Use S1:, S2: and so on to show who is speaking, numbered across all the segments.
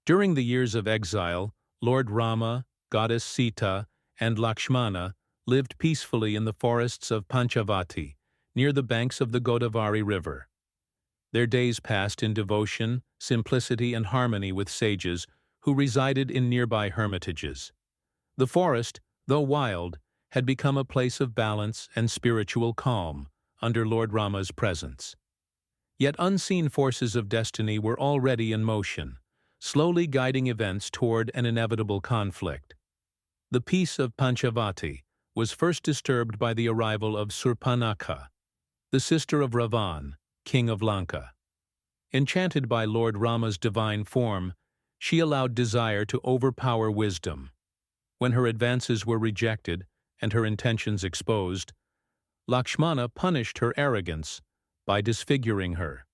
S1: During the years of exile, Lord Rama, Goddess Sita, and Lakshmana lived peacefully in the forests of Panchavati, near the banks of the Godavari River. Their days passed in devotion, simplicity, and harmony with sages who resided in nearby hermitages. The forest, though wild, had become a place of balance and spiritual calm under Lord Rama's presence. Yet unseen forces of destiny were already in motion, slowly guiding events toward an inevitable conflict. The peace of Panchavati was first disturbed by the arrival of Surpanakha, the sister of Ravan, king of Lanka. Enchanted by Lord Rama's divine form, she allowed desire to overpower wisdom. When her advances were rejected and her intentions exposed, Lakshmana punished her arrogance by disfiguring her.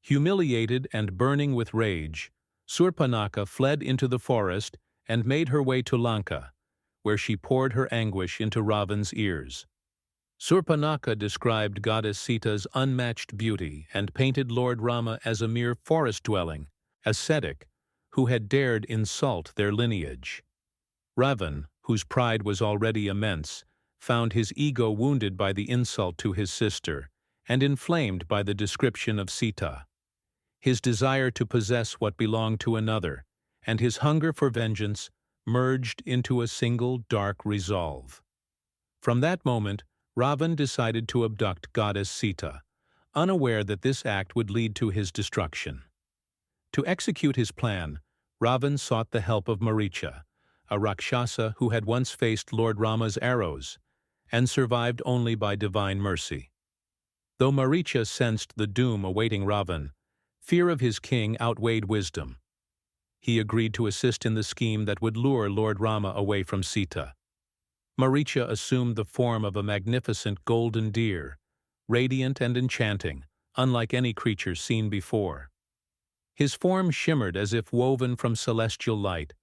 S1: Humiliated and burning with rage, Surpanakha fled into the forest and made her way to Lanka, where she poured her anguish into Ravan's ears. Surpanakha described Goddess Sita's unmatched beauty and painted Lord Rama as a mere forest-dwelling ascetic who had dared insult their lineage. Ravan, whose pride was already immense, found his ego wounded by the insult to his sister and inflamed by the description of Sita. His desire to possess what belonged to another and his hunger for vengeance merged into a single dark resolve. From that moment, Ravan decided to abduct Goddess Sita, unaware that this act would lead to his destruction. To execute his plan, Ravan sought the help of Maricha, a rakshasa who had once faced Lord Rama's arrows and survived only by divine mercy. Though Maricha sensed the doom awaiting Ravan, fear of his king outweighed wisdom. He agreed to assist in the scheme that would lure Lord Rama away from Sita. Maricha assumed the form of a magnificent golden deer, radiant and enchanting, unlike any creature seen before. His form shimmered as if woven from celestial light,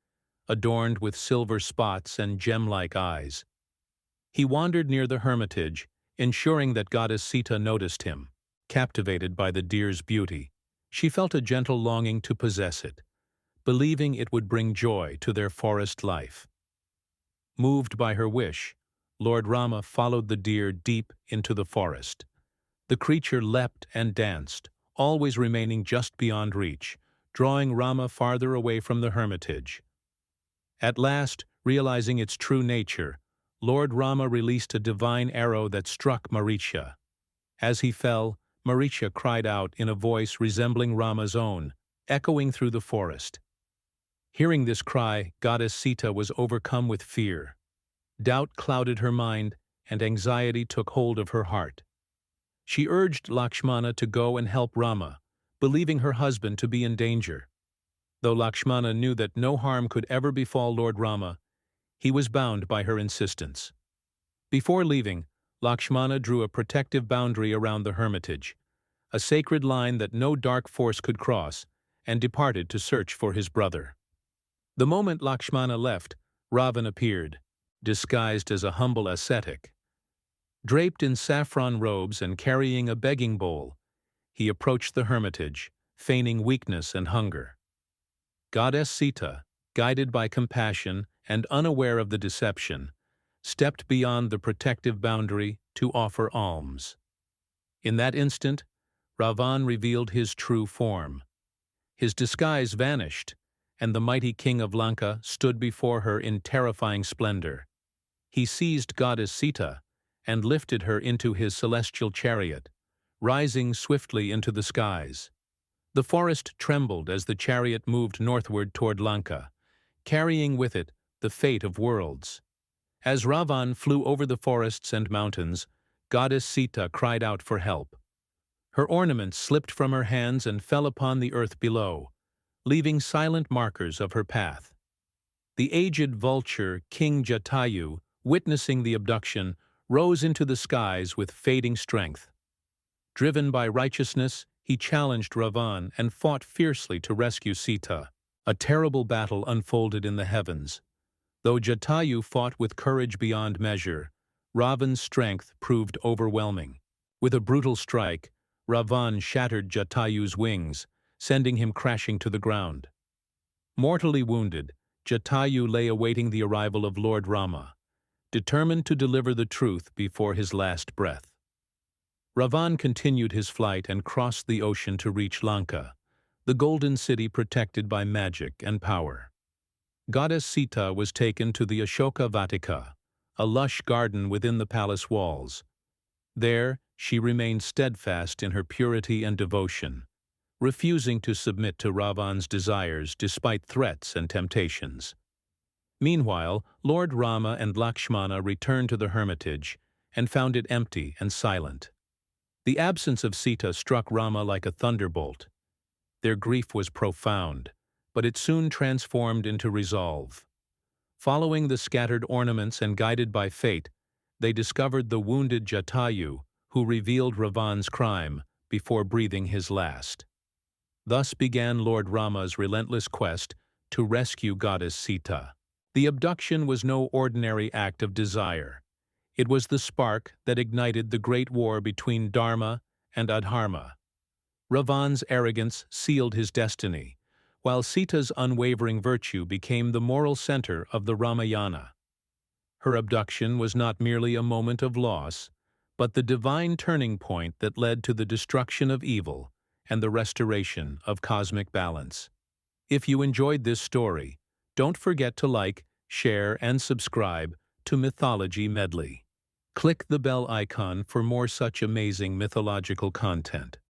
S1: adorned with silver spots and gem-like eyes. He wandered near the hermitage, ensuring that Goddess Sita noticed him. Captivated by the deer's beauty, she felt a gentle longing to possess it, believing it would bring joy to their forest life. Moved by her wish, Lord Rama followed the deer deep into the forest. The creature leapt and danced, always remaining just beyond reach, drawing Rama farther away from the hermitage. At last, realizing its true nature, Lord Rama released a divine arrow that struck Maricha. As he fell, Maricha cried out in a voice resembling Rama's own, echoing through the forest. Hearing this cry, Goddess Sita was overcome with fear. Doubt clouded her mind, and anxiety took hold of her heart. She urged Lakshmana to go and help Rama, believing her husband to be in danger. Though Lakshmana knew that no harm could ever befall Lord Rama, he was bound by her insistence. Before leaving, Lakshmana drew a protective boundary around the hermitage, a sacred line that no dark force could cross, and departed to search for his brother. The moment Lakshmana left, Ravan appeared, disguised as a humble ascetic. Draped in saffron robes and carrying a begging bowl, he approached the hermitage, feigning weakness and hunger. Goddess Sita, guided by compassion and unaware of the deception, stepped beyond the protective boundary to offer alms. In that instant, Ravan revealed his true form. His disguise vanished, and the mighty king of Lanka stood before her in terrifying splendor. He seized Goddess Sita and lifted her into his celestial chariot, rising swiftly into the skies. The forest trembled as the chariot moved northward toward Lanka, carrying with it the fate of worlds. As Ravan flew over the forests and mountains, Goddess Sita cried out for help. Her ornaments slipped from her hands and fell upon the earth below, leaving silent markers of her path. The aged vulture, King Jatayu, witnessing the abduction, rose into the skies with fading strength. Driven by righteousness, he challenged Ravan and fought fiercely to rescue Sita. A terrible battle unfolded in the heavens. Though Jatayu fought with courage beyond measure, Ravan's strength proved overwhelming. With a brutal strike, Ravan shattered Jatayu's wings, sending him crashing to the ground. Mortally wounded, Jatayu lay awaiting the arrival of Lord Rama, determined to deliver the truth before his last breath. Ravan continued his flight and crossed the ocean to reach Lanka, the golden city protected by magic and power. Goddess Sita was taken to the Ashoka Vatika, a lush garden within the palace walls. There, she remained steadfast in her purity and devotion, refusing to submit to Ravan's desires despite threats and temptations. Meanwhile, Lord Rama and Lakshmana returned to the hermitage and found it empty and silent. The absence of Sita struck Rama like a thunderbolt. Their grief was profound, but it soon transformed into resolve. Following the scattered ornaments and guided by fate, they discovered the wounded Jatayu, who revealed Ravan's crime before breathing his last. Thus began Lord Rama's relentless quest to rescue Goddess Sita. The abduction was no ordinary act of desire. It was the spark that ignited the great war between Dharma and Adharma. Ravan's arrogance sealed his destiny, while Sita's unwavering virtue became the moral center of the Ramayana. Her abduction was not merely a moment of loss, but the divine turning point that led to the destruction of evil and the restoration of cosmic balance. If you enjoyed this story, don't forget to like, share, and subscribe to Mythology Medley. Click the bell icon for more such amazing mythological content.